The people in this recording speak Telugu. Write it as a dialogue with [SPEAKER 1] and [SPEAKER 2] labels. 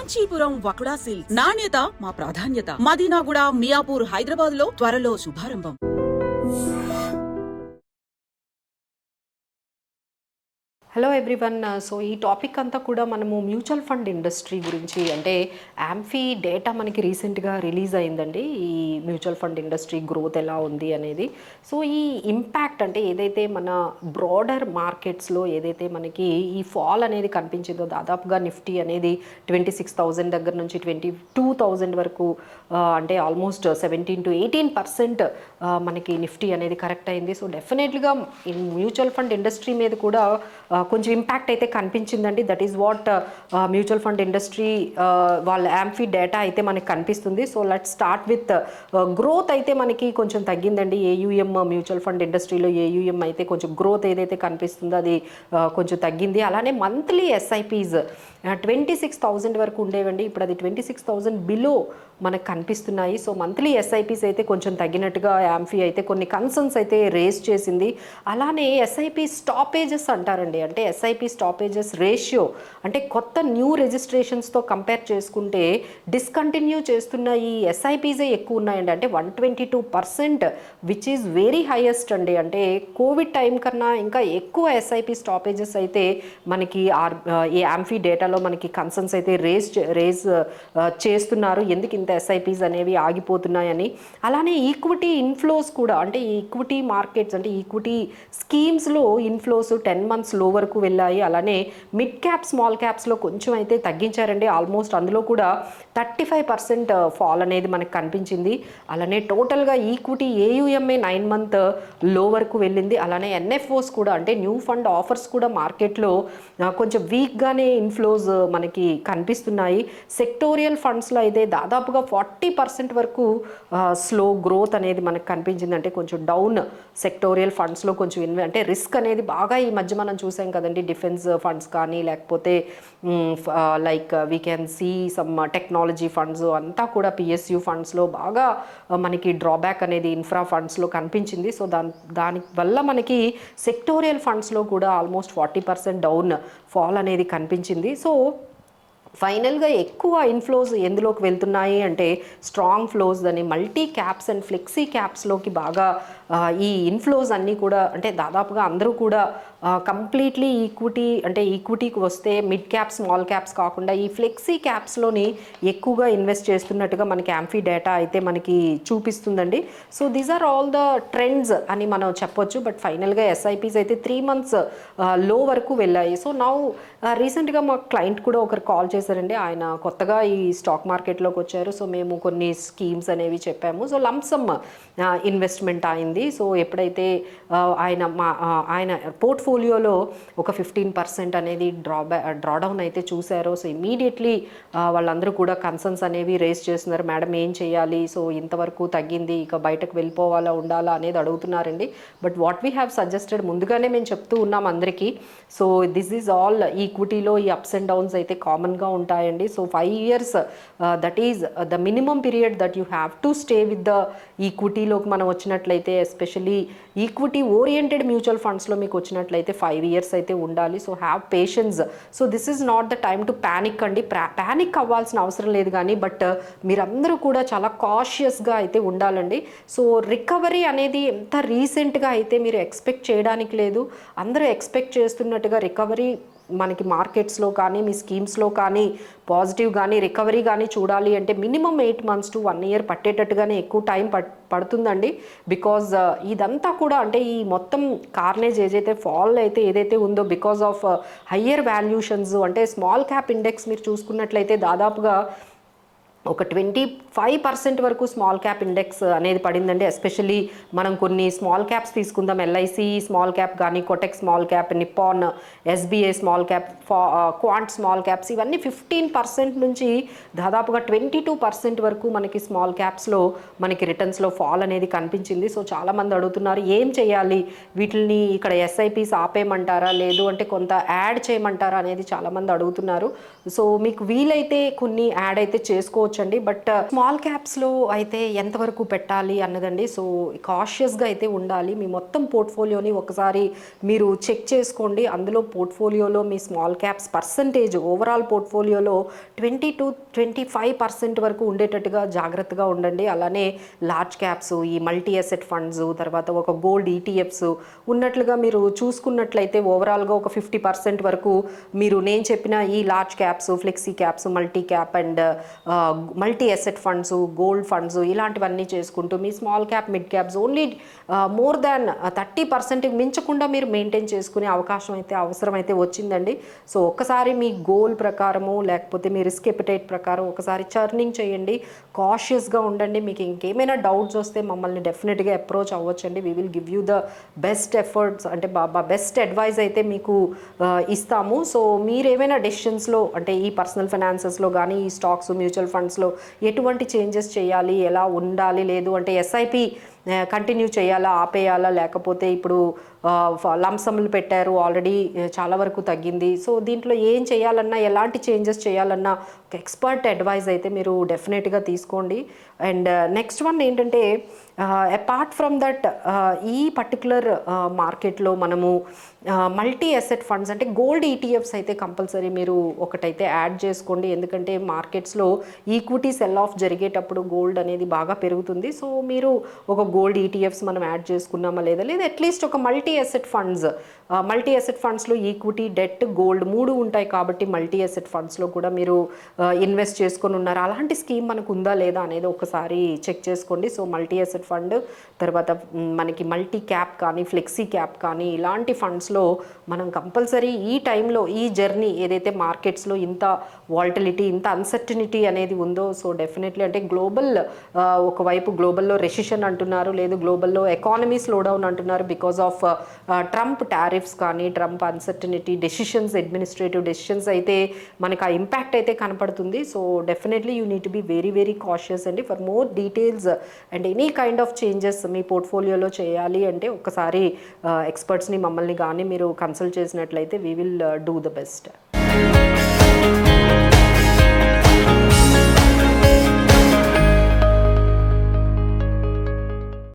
[SPEAKER 1] కాంచీపురం వకుడా సిల్క్స్ నాణ్యత మా ప్రాధాన్యత. మదీనాగూడ, మియాపూర్, హైదరాబాద్ లో త్వరలో శుభారంభం.
[SPEAKER 2] Hello everyone. సో ఈ టాపిక్ అంతా కూడా మనము మ్యూచువల్ ఫండ్ ఇండస్ట్రీ గురించి, అంటే యాంఫీ డేటా మనకి రీసెంట్గా రిలీజ్ అయిందండి. ఈ మ్యూచువల్ ఫండ్ ఇండస్ట్రీ గ్రోత్ ఎలా ఉంది అనేది. సో ఈ ఇంపాక్ట్ అంటే ఏదైతే మన బ్రాడర్ మార్కెట్స్లో ఏదైతే మనకి ఈ ఫాల్ అనేది కనిపించిందో, దాదాపుగా నిఫ్టీ అనేది 26,000 దగ్గర నుంచి 22,000 వరకు, అంటే ఆల్మోస్ట్ 17 to 18% మనకి నిఫ్టీ అనేది కరెక్ట్ అయింది. సో డెఫినెట్లీగా మ్యూచువల్ ఫండ్ ఇండస్ట్రీ మీద కూడా కొంచెం ఇంపాక్ట్ అయితే కనిపించిందండి. That is what mutual fund industry వాళ్ళ యాంఫీ డేటా అయితే మనకి కనిపిస్తుంది. So let's start with growth. అయితే మనకి కొంచెం తగ్గిందండి. ఏయుఎం మ్యూచువల్ ఫండ్ ఇండస్ట్రీలో ఏయుఎం అయితే కొంచెం గ్రోత్ ఏదైతే కనిపిస్తుందో అది కొంచెం తగ్గింది. అలానే మంత్లీ ఎస్ఐపీస్ 26,000 వరకు ఉండేవండి. ఇప్పుడు అది 26,000 బిలో మనకు కనిపిస్తున్నాయి. సో మంత్లీ ఎస్ఐపీస్ అయితే కొంచెం తగ్గినట్టుగా యాంఫీ అయితే కొన్ని కన్సర్న్స్ అయితే రేస్ చేసింది. అలానే ఎస్ఐపీ స్టాపేజెస్ అంటారండి. అంటే ఎస్ఐపి స్టాపేజెస్ రేషియో, అంటే కొత్త న్యూ రిజిస్ట్రేషన్స్తో కంపేర్ చేసుకుంటే డిస్కంటిన్యూ చేస్తున్న ఈ ఎస్ఐపీసే ఎక్కువ ఉన్నాయండి. అంటే 122%, విచ్ ఈజ్ వెరీ హైయెస్ట్ అండి. అంటే కోవిడ్ టైం కన్నా ఇంకా ఎక్కువ ఎస్ఐపి స్టాపేజెస్ అయితే మనకి ఈ యాంఫీ డేటాలో మనకి కన్సర్న్స్ అయితే రేజ్ చేస్తున్నారు. ఎందుకు ఇంత ఎస్ఐపీస్ అనేవి ఆగిపోతున్నాయని. అలానే ఈక్విటీ ఇన్ఫ్లోస్ కూడా, అంటే ఈక్విటీ మార్కెట్స్ అంటే ఈక్విటీ స్కీమ్స్లో ఇన్ఫ్లోస్ 10 months లో వరకు వెళ్ళాయి. అలానే మిడ్ క్యాప్ స్మాల్ క్యాప్స్లో కొంచెం అయితే తగ్గించారండి. ఆల్మోస్ట్ అందులో కూడా 35% ఫాల్ అనేది మనకు కనిపించింది. అలానే టోటల్గా ఈక్విటీ ఏయుఎంఏ 9 month లో వరకు వెళ్ళింది. అలానే ఎన్ఎఫ్ఓస్ కూడా, అంటే న్యూ ఫండ్ ఆఫర్స్ కూడా మార్కెట్లో కొంచెం వీక్గానే ఇన్ఫ్లోస్ మనకి కనిపిస్తున్నాయి. సెక్టోరియల్ ఫండ్స్లో అయితే దాదాపుగా 40% వరకు స్లో గ్రోత్ అనేది మనకు కనిపించింది. అంటే కొంచెం డౌన్ సెక్టోరియల్ ఫండ్స్లో కొంచెం అంటే రిస్క్ అనేది బాగా ఈ మధ్య మనం చూసాం కదండి. డిఫెన్స్ ఫండ్స్ కానీ, లేకపోతే like we can see some technology funds అంతా కూడా పిఎస్యు ఫండ్స్లో బాగా మనకి డ్రాబ్యాక్ అనేది ఇన్ఫ్రా ఫండ్స్లో కనిపించింది. సో దాని వల్ల మనకి సెక్టోరియల్ ఫండ్స్లో కూడా ఆల్మోస్ట్ 40% డౌన్ ఫాల్ అనేది కనిపించింది. సో ఫైనల్గా ఎక్కువ ఇన్ఫ్లోస్ ఎందులోకి వెళ్తున్నాయి అంటే స్ట్రాంగ్ ఫ్లోస్ అని మల్టీ క్యాప్స్ అండ్ ఫ్లెక్సీ క్యాప్స్లోకి బాగా ఈ ఇన్ఫ్లోస్ అన్నీ కూడా, అంటే దాదాపుగా అందరూ కూడా కంప్లీట్లీ ఈక్విటీకి వస్తే మిడ్ క్యాప్ స్మాల్ క్యాప్స్ కాకుండా ఈ ఫ్లెక్సీ క్యాప్స్లోని ఎక్కువగా ఇన్వెస్ట్ చేస్తున్నట్టుగా మనకి యాంఫీ డేటా అయితే మనకి చూపిస్తుందండి. So these are all the trends అని మనం చెప్పొచ్చు. బట్ ఫైనల్గా ఎస్ఐపీస్ అయితే 3 months లో వరకు వెళ్ళాయి. సో నౌ రీసెంట్గా మా క్లయింట్ కూడా ఒకరు కాల్ చేశారండి. ఆయన కొత్తగా ఈ స్టాక్ మార్కెట్లోకి వచ్చారు. సో మేము కొన్ని స్కీమ్స్ అనేవి చెప్పాము. సో లంసమ్ ఇన్వెస్ట్మెంట్ అయింది. సో ఎప్పుడైతే ఆయన పోర్ట్ఫోలియోలో ఒక 15% అనేది డ్రాడౌన్ అయితే చూశారో, సో ఇమీడియట్లీ వాళ్ళందరూ కూడా కన్సర్న్స్ అనేవి రేస్ చేస్తున్నారు. మేడం ఏం చేయాలి, సో ఇంతవరకు తగ్గింది, ఇక బయటకు వెళ్ళిపోవాలా ఉండాలా అనేది అడుగుతున్నారండి. But what we have suggested, ముందుగానే మేము చెప్తూ ఉన్నాం అందరికీ. సో దిస్ ఈజ్ ఆల్ ఈక్విటీలో ఈ అప్స్ అండ్ డౌన్స్ అయితే కామన్గా ఉంటాయండి. So 5 years that is the minimum period that you have to stay with the ఈక్విటీలోకి మనం వచ్చినట్లయితే, ఎస్పెషలీ ఈక్విటీ ఓరియంటెడ్ మ్యూచువల్ ఫండ్స్లో మీకు వచ్చినట్లయితే 5 years అయితే ఉండాలి. So have patience. So this is not the time to panic అండి. ప్యానిక్ అవ్వాల్సిన అవసరం లేదు కానీ, బట్ మీరందరూ కూడా చాలా కాషియస్గా అయితే ఉండాలండి. సో రికవరీ అనేది ఎంత రీసెంట్గా అయితే మీరు ఎక్స్పెక్ట్ చేయడానికి లేదు. అందరూ ఎక్స్పెక్ట్ చేస్తున్నట్టుగా రికవరీ మనకి మార్కెట్స్లో కానీ, మీ స్కీమ్స్లో కానీ పాజిటివ్ కానీ రికవరీ కానీ చూడాలి అంటే మినిమం 8 months to 1 year పట్టేటట్టుగానే ఎక్కువ టైం పడుతుందండి. బికాజ్ ఇదంతా కూడా, అంటే ఈ మొత్తం కార్నేజ్ ఫాల్ అయితే ఏదైతే ఉందో బికాజ్ ఆఫ్ హయ్యర్ వాల్యూషన్స్, అంటే స్మాల్ క్యాప్ ఇండెక్స్ మీరు చూసుకున్నట్లయితే దాదాపుగా ఒక 25% వరకు స్మాల్ క్యాప్ ఇండెక్స్ అనేది పడిందండి. ఎస్పెషల్లీ మనం కొన్ని స్మాల్ క్యాప్స్ తీసుకుందాం. ఎల్ఐసి స్మాల్ క్యాప్ కానీ, Kotak small cap, Nippon, SBI small cap, quant small caps, ఇవన్నీ 15% నుంచి దాదాపుగా 22% వరకు మనకి స్మాల్ క్యాప్స్లో మనకి రిటర్న్స్లో ఫాల్ అనేది కనిపించింది. సో చాలామంది అడుగుతున్నారు ఏం చేయాలి, వీటిని ఇక్కడ ఎస్ఐపీస్ ఆపేయమంటారా, లేదు అంటే కొంత యాడ్ చేయమంటారా అనేది చాలామంది అడుగుతున్నారు. సో మీకు వీలైతే కొన్ని యాడ్ అయితే చేసుకోవచ్చండి. బట్ స్మాల్ క్యాప్స్లో అయితే ఎంతవరకు పెట్టాలి అన్నదండి. సో కాషియస్గా అయితే ఉండాలి. మీ మొత్తం పోర్ట్ఫోలియోని ఒకసారి మీరు చెక్ చేసుకోండి. అందులో పోర్ట్ఫోలియోలో మీ స్మాల్ క్యాప్స్ పర్సంటేజ్ ఓవరాల్ పోర్ట్ఫోలియోలో 20-25% వరకు ఉండేటట్టుగా జాగ్రత్తగా ఉండండి. అలానే లార్జ్ క్యాప్స్, ఈ మల్టీ అసెట్ ఫండ్స్, తర్వాత ఒక గోల్డ్ ఈటీఎఫ్స్ ఉన్నట్లుగా మీరు చూసుకున్నట్లయితే ఓవరాల్గా ఒక 50% వరకు మీరు నేను చెప్పిన ఈ large caps, flexi caps, multi cap and multi asset funds, gold funds ఇలాంటివన్నీ చేసుకుంటూ మీ small cap, mid caps only more than 30% మించకుండా మీరు మెయింటైన్ చేసుకునే అవకాశం అయితే అవసరమైతే వచ్చిందండి. సో ఒక్కసారి మీ గోల్ ప్రకారము లేకపోతే మీ రిస్క్ ఎపిటైట్ ప్రకారం ఒకసారి చర్నింగ్ చేయండి. కాషియస్గా ఉండండి. మీకు ఇంకేమైనా డౌట్స్ వస్తే మమ్మల్ని డెఫినెట్గా అప్రోచ్ అవ్వచ్చండి. We will give you the best efforts, అంటే బెస్ట్ అడ్వైజ్ అయితే మీకు ఇస్తాము. సో మీరు ఏమైనా డెసిషన్స్లో అంటే ఈ పర్సనల్ ఫైనాన్సెస్లో కానీ ఈ స్టాక్స్, మ్యూచువల్ ఫండ్స్లో ఎటువంటి చేంజెస్ చేయాలి, ఎలా ఉండాలి, లేదు అంటే ఎస్ఐపి కంటిన్యూ చేయాలా, ఆపేయాలా, లేకపోతే ఇప్పుడు లంసమ్లు పెట్టారు ఆల్రెడీ చాలా వరకు తగ్గింది. సో దీంట్లో ఏం చేయాలన్నా, ఎలాంటి చేంజెస్ చేయాలన్నా ఒక ఎక్స్పర్ట్ అడ్వైజ్ అయితే మీరు డెఫినెట్గా తీసుకోండి. అండ్ నెక్స్ట్ వన్ ఏంటంటే అపార్ట్ ఫ్రమ్ దట్ ఈ పర్టికులర్ మార్కెట్లో మనము మల్టీ అసెట్ ఫండ్స్ అంటే గోల్డ్ ఈటీఎఫ్స్ అయితే కంపల్సరీ మీరు ఒకటైతే యాడ్ చేసుకోండి. ఎందుకంటే మార్కెట్స్లో ఈక్విటీ సెల్ ఆఫ్ జరిగేటప్పుడు గోల్డ్ అనేది బాగా పెరుగుతుంది. సో మీరు ఒక గోల్డ్ ఈటీఎఫ్స్ మనం యాడ్ చేసుకున్నామా లేదా అట్లీస్ట్ ఒక మల్టీ అసెట్ ఫండ్స్లో ఈక్విటీ, డెట్, గోల్డ్ 3 ఉంటాయి కాబట్టి మల్టీ అసెట్ ఫండ్స్లో కూడా మీరు ఇన్వెస్ట్ చేసుకొని ఉన్నారు. అలాంటి స్కీమ్ మనకు ఉందా లేదా అనేది ఒకసారి చెక్ చేసుకోండి. సో మల్టీ అసెట్ ఫండ్, తర్వాత మనకి మల్టీ క్యాప్ కానీ ఫ్లెక్సీ క్యాప్ కానీ ఇలాంటి ఫండ్స్లో మనం కంపల్సరీ ఈ టైంలో ఈ జర్నీ ఏదైతే మార్కెట్స్లో ఇంత వాల్టిలిటీ, ఇంత అన్సర్టనిటీ అనేది ఉందో, సో డెఫినెట్లీ అంటే గ్లోబల్ ఒకవైపు గ్లోబల్లో రెసిషన్ అంటున్నారు, లేదు గ్లోబల్లో ఎకానమీ స్లో డౌన్ అంటున్నారు బికాస్ ఆఫ్ ట్రంప్ టారిఫ్స్ కానీ Trump uncertainty decisions, administrative decisions అయితే మనకు ఆ ఇంపాక్ట్ అయితే కనపడుతుంది. So definitely you need to be very very cautious అండి. For more details and any kind of changes మీ పోర్ట్ఫోలియోలో చేయాలి అంటే ఒకసారి ఎక్స్పర్ట్స్ని, మమ్మల్ని కానీ మీరు కన్సల్ట్ చేసినట్లయితే we will do the best.